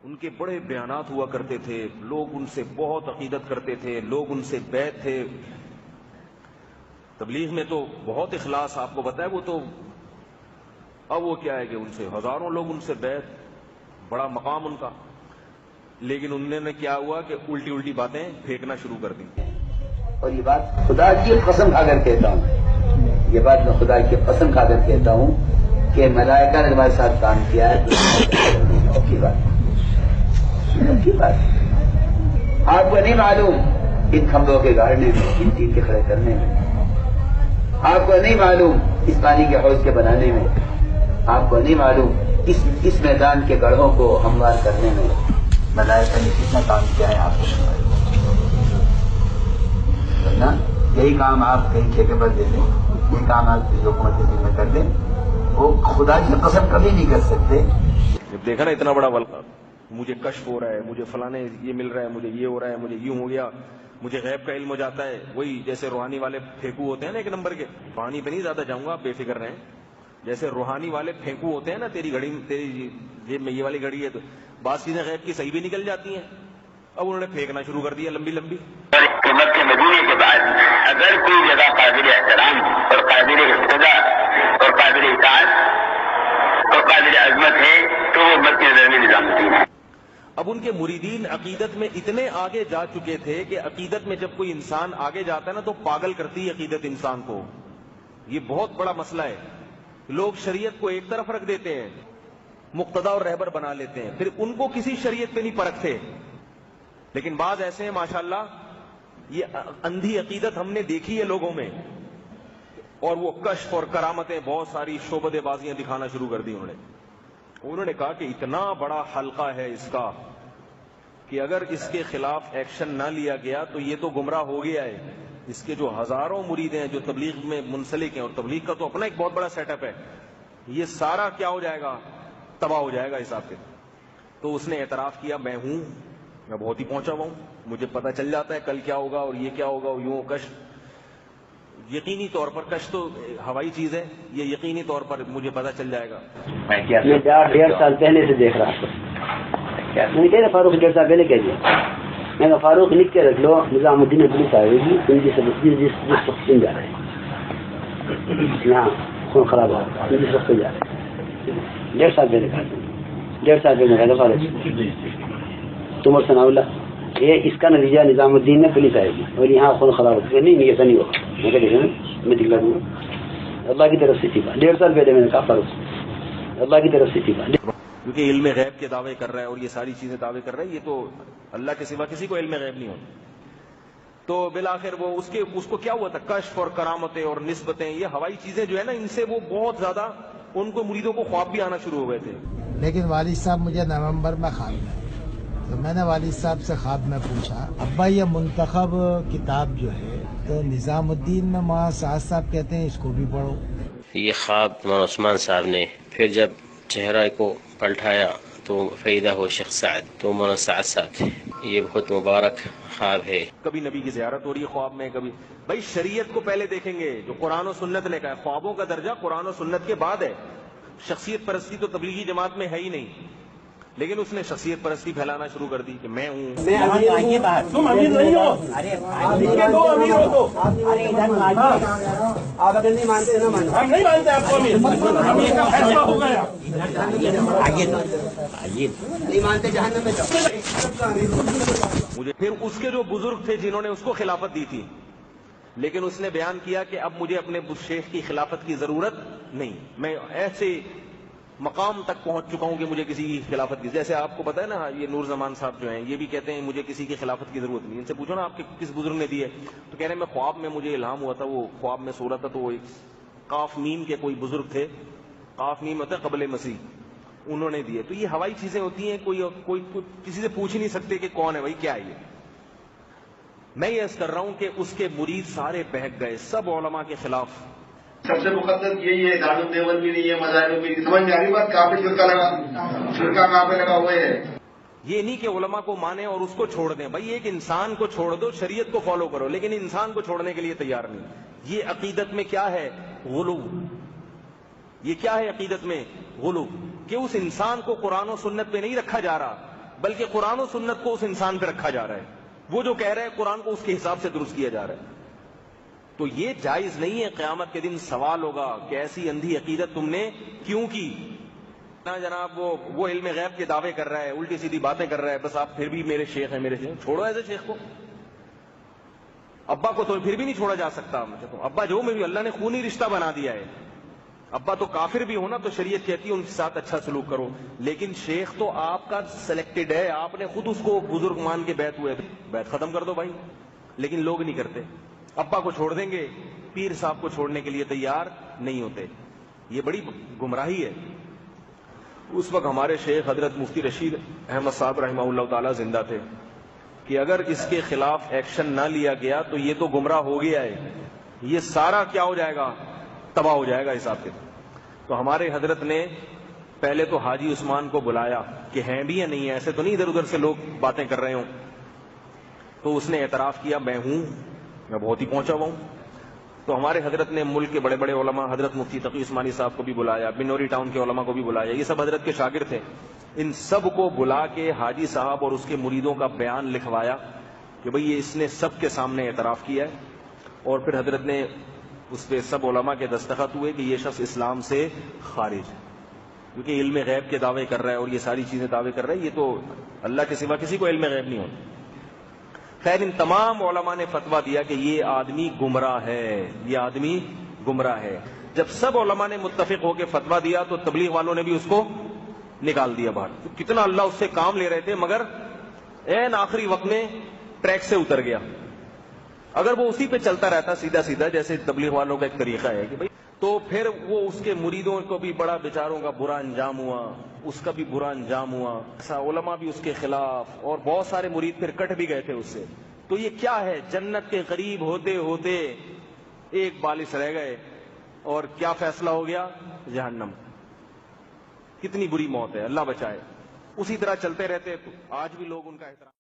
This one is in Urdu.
ان کے بڑے بیانات ہوا کرتے تھے، لوگ ان سے بہت عقیدت کرتے تھے، لوگ ان سے بیعت تھے. تبلیغ میں تو بہت اخلاص آپ کو بتایا، وہ تو اب وہ کیا ہے کہ ان سے ہزاروں لوگ ان سے بیعت، بڑا مقام ان کا. لیکن انہوں نے کیا ہوا کہ الٹی الٹی باتیں پھینکنا شروع کر دی. اور یہ بات خدا کی قسم کھا کر کہتا ہوں، یہ بات میں خدا کی قسم کھا کر کہتا ہوں کہ ملائکہ نے ہمارے ساتھ کام کیا ہے. کی بات آپ کو نہیں معلوم ان کھمبوں کے گاڑنے میں، ان چیز کے کھڑے کرنے میں، آپ کو نہیں معلوم اس پانی کے حوض کے بنانے میں، آپ کو نہیں معلوم اس میدان کے گڑھوں کو ہموار کرنے میں ملائکہ نے کتنا کام کیا ہے. آپ کو نا یہی کام آپ کہیں ٹھیکے پر دے دیں، یہ کام آپ کی حکومت کے ذمہ کر دیں، وہ خدا کی قسم کبھی نہیں کر سکتے. جب دیکھا نا اتنا بڑا ولقہ، مجھے کشف ہو رہا ہے، مجھے فلانے یہ مل رہا ہے، مجھے یہ ہو رہا ہے، مجھے یوں ہو گیا، مجھے غیب کا علم ہو جاتا ہے. وہی جیسے روحانی والے پھینکو ہوتے ہیں نا ایک نمبر کے، پانی پہ نہیں زیادہ جاؤں گا، بے فکر رہیں. جیسے روحانی والے پھینکو ہوتے ہیں نا، تیری گھڑی، تیری جیب میں یہ والی گھڑی ہے، تو بعض چیزیں غیب کی صحیح بھی نکل جاتی ہیں. اب انہوں نے پھینکنا شروع کر دیا لمبی لمبی. مکہ مدینے کے بعد اگر کوئی جگہ قابل احترام اور قابل اقتداء اور قابل اطاعت اور قابل عظمت ہے تو وہ مکہ نظر نظام الدین ہے. اب ان کے مریدین عقیدت میں اتنے آگے جا چکے تھے کہ عقیدت میں جب کوئی انسان آگے جاتا ہے نا تو پاگل کرتی ہے عقیدت انسان کو. یہ بہت بڑا مسئلہ ہے. لوگ شریعت کو ایک طرف رکھ دیتے ہیں، مقتدا اور رہبر بنا لیتے ہیں، پھر ان کو کسی شریعت پہ نہیں پرکھتے. لیکن بعض ایسے ہیں ماشاءاللہ، یہ اندھی عقیدت ہم نے دیکھی ہے لوگوں میں، اور وہ کشف اور کرامتیں بہت ساری شعبدے بازیاں دکھانا شروع کر دی. انہوں نے کہا کہ اتنا بڑا حلقہ ہے اس کا کہ اگر اس کے خلاف ایکشن نہ لیا گیا تو یہ تو گمراہ ہو گیا ہے. اس کے جو ہزاروں مرید ہیں جو تبلیغ میں منسلک ہیں، اور تبلیغ کا تو اپنا ایک بہت بڑا سیٹ اپ ہے، یہ سارا کیا ہو جائے گا، تباہ ہو جائے گا حساب کے. تو اس نے اعتراف کیا، میں بہت ہی پہنچا ہوا ہوں، مجھے پتہ چل جاتا ہے کل کیا ہوگا اور یہ کیا ہوگا اور یوں کشف. یقینی طور پر کشف تو ہوائی چیز ہے، یہ یقینی طور پر مجھے پتہ چل جائے گا. میں 1.5 سال پہلے سے دیکھ رہا تھا. میں نے کہا فاروق 1.5 سال پہلے کہہ دیا، میں نے فاروق لکھ کے رکھ لو، نظام الدین پولیس آئے گی ان کی سب جس وقت جا رہے ہیں یہاں خون خراب ہوا جس وقت جا رہے ہیں. 1.5 سال پہلے کہا، 1.5 سال پہلے کہا تھا فاروق تم اور ثناء اللہ، یہ اس کا نتیجہ نظام الدین میں پولیس آئے گی اور یہاں خون خراب ہوتی ہے. نہیں ایسا نہیں ہوگا. میں کہا میں دکھلا دوں گا، اللہ کی طرف سے تھی بات. 1.5 سال پہلے میں نے کہا فاروق اللہ کی طرف سے تھی بات. کیونکہ علم غیب کے دعوے کر رہا ہے اور یہ ساری چیزیں دعوے کر رہا ہے، یہ تو اللہ کے سوا کسی کو علم غیب نہیں ہوتا. تو بالآخر وہ اس کو کیا ہوا تھا، کشف اور کرامتیں اور نسبتیں، یہ ہوائی چیزیں جو ہے نا، ان سے وہ بہت زیادہ ان کو مریدوں کو خواب بھی آنا شروع ہو گئے تھے. لیکن والد صاحب مجھے نومبر میں خواب میں، تو میں نے والد صاحب سے خواب میں پوچھا، ابا یہ منتخب کتاب جو ہے تو نظام الدین میں مولانا سعد صاحب کہتے ہیں اس کو بھی پڑھو. یہ خواب مولانا عثمان صاحب نے پھر جب چہرہ کو پلٹایا تو فائدہ ہو شیخ سعد، تو مولانا سعد صاحب تھے. یہ بہت مبارک خواب ہے. کبھی نبی کی زیارت ہو رہی ہے خواب میں، کبھی بھائی شریعت کو پہلے دیکھیں گے جو قرآن و سنت نے کہا ہے. خوابوں کا درجہ قرآن و سنت کے بعد ہے. شخصیت پرستی تو تبلیغی جماعت میں ہے ہی نہیں، لیکن اس نے شخصیت پرستی پھیلانا شروع کر دی کہ میں ہوں. تم امیر نہیں ہو، دو امیر ہو تو آپ اگر نہیں مانتے نہ مانو، ہم نہیں مانتے آپ کو امیر. امیر کا فیصلہ ہو گیا، نہیں مانتے جہنم میں جاؤ. مجھے پھر اس کے جو بزرگ تھے جنہوں نے اس کو خلافت دی تھی، لیکن اس نے بیان کیا کہ اب مجھے اپنے شیخ کی خلافت کی ضرورت نہیں، میں ایسے مقام تک پہنچ چکا ہوں کہ مجھے کسی کی خلافت کی. جیسے آپ کو پتا ہے نا، یہ نور زمان صاحب جو ہیں یہ بھی کہتے ہیں مجھے کسی کی خلافت کی ضرورت نہیں. ان سے پوچھو نا آپ کے کس بزرگ نے دی ہے، تو کہہ رہے ہیں میں خواب میں مجھے الہام ہوا تھا، وہ خواب میں سو رہا تھا تو وہ قاف میم کے کوئی بزرگ تھے، قاف میم ہوتا ہے قبل مسیح، انہوں نے دیے. تو یہ ہوائی چیزیں ہوتی ہیں، کوئی کسی سے پوچھ ہی نہیں سکتے کہ کون ہے بھائی کیا ہے یہ. میں یہ عرض کر رہا ہوں کہ اس کے مرید سارے بہک گئے، سب علماء کے خلاف. سب سے مقدس یہی ہے، دارالدیوبند بھی نہیں ہے، مذاہب بھی نہیں. سمجھ میں آ رہی بات؟ کہاں پہ شرکا لگا، شرکا کہاں پہ لگا ہوئے ہے. یہ نہیں کہ علماء کو مانیں اور اس کو چھوڑ دیں. بھائی ایک انسان کو چھوڑ دو، شریعت کو فالو کرو، لیکن انسان کو چھوڑنے کے لیے تیار نہیں. یہ عقیدت میں کیا ہے؟ غلو. یہ کیا ہے عقیدت میں؟ غلو، کہ اس انسان کو قرآن و سنت پہ نہیں رکھا جا رہا، بلکہ قرآن و سنت کو اس انسان پہ رکھا جا رہا ہے. وہ جو کہہ رہا ہے قرآن کو اس کے حساب سے درست کیا جا رہا ہے. تو یہ جائز نہیں ہے. قیامت کے دن سوال ہوگا کہ ایسی اندھی عقیدت تم نے کیوں کی. نہ جناب وہ علم غیب کے دعوے کر رہا ہے, الٹی سیدھی باتیں کر رہا ہے, بس آپ پھر بھی میرے شیخ ہیں, میرے شیخ. چھوڑو ایسے شیخ کو. ابا کو تو پھر بھی نہیں چھوڑا جا سکتا. ابا جو میں بھی اللہ نے خونی رشتہ بنا دیا ہے. ابا تو کافر بھی ہونا تو شریعت کہتی ہے ان کے ساتھ اچھا سلوک کرو, لیکن شیخ تو آپ کا سلیکٹڈ ہے, آپ نے خود اس کو بزرگ مان کے بیعت ہوئے, بیعت ختم کر دو بھائی. لیکن لوگ نہیں کرتے. ابا کو چھوڑ دیں گے, پیر صاحب کو چھوڑنے کے لیے تیار نہیں ہوتے. یہ بڑی گمراہی ہے. اس وقت ہمارے شیخ حضرت مفتی رشید احمد صاحب رحمہ اللہ تعالی زندہ تھے کہ اگر اس کے خلاف ایکشن نہ لیا گیا تو یہ تو گمراہ ہو گیا ہے, یہ سارا کیا ہو جائے گا, تباہ ہو جائے گا حساب کے. تو ہمارے حضرت نے پہلے تو حاجی عثمان کو بلایا کہ ہیں بھی یا نہیں, ایسے تو نہیں ادھر ادھر سے لوگ باتیں کر رہے ہوں. تو اس نے اعتراف کیا میں ہوں, میں بہت ہی پہنچا ہوا ہوں. تو ہمارے حضرت نے ملک کے بڑے بڑے علماء حضرت مفتی تقی عثمانی صاحب کو بھی بلایا, بنوری ٹاؤن کے علماء کو بھی بلایا, یہ سب حضرت کے شاگرد تھے. ان سب کو بلا کے حاجی صاحب اور اس کے مریدوں کا بیان لکھوایا کہ بھئی یہ اس نے سب کے سامنے اعتراف کیا ہے. اور پھر حضرت نے اس پہ سب علماء کے دستخط ہوئے کہ یہ شخص اسلام سے خارج ہے, کیونکہ علم غیب کے دعوے کر رہا ہے اور یہ ساری چیزیں دعوے کر رہا ہے. یہ تو اللہ کے سوا کسی کو علم غیب نہیں ہوتا. خیر ان تمام علماء نے فتویٰ دیا کہ یہ آدمی گمراہ ہے, یہ آدمی گمراہ ہے. جب سب علماء نے متفق ہو کے فتویٰ دیا تو تبلیغ والوں نے بھی اس کو نکال دیا باہر. کتنا اللہ اس سے کام لے رہے تھے, مگر عین آخری وقت میں ٹریک سے اتر گیا. اگر وہ اسی پہ چلتا رہتا سیدھا سیدھا جیسے تبلیغ والوں کا ایک طریقہ ہے کہ بھائی, تو پھر وہ اس کے مریدوں کو بھی بڑا بیچاروں کا برا انجام ہوا, اس کا بھی برا انجام ہوا. علماء بھی اس کے خلاف, اور بہت سارے مرید پھر کٹ بھی گئے تھے اس سے. تو یہ کیا ہے, جنت کے قریب ہوتے ہوتے ایک بالش رہ گئے اور کیا فیصلہ ہو گیا, جہنم. کتنی بری موت ہے, اللہ بچائے. اسی طرح چلتے رہتے تو آج بھی لوگ ان کا احترام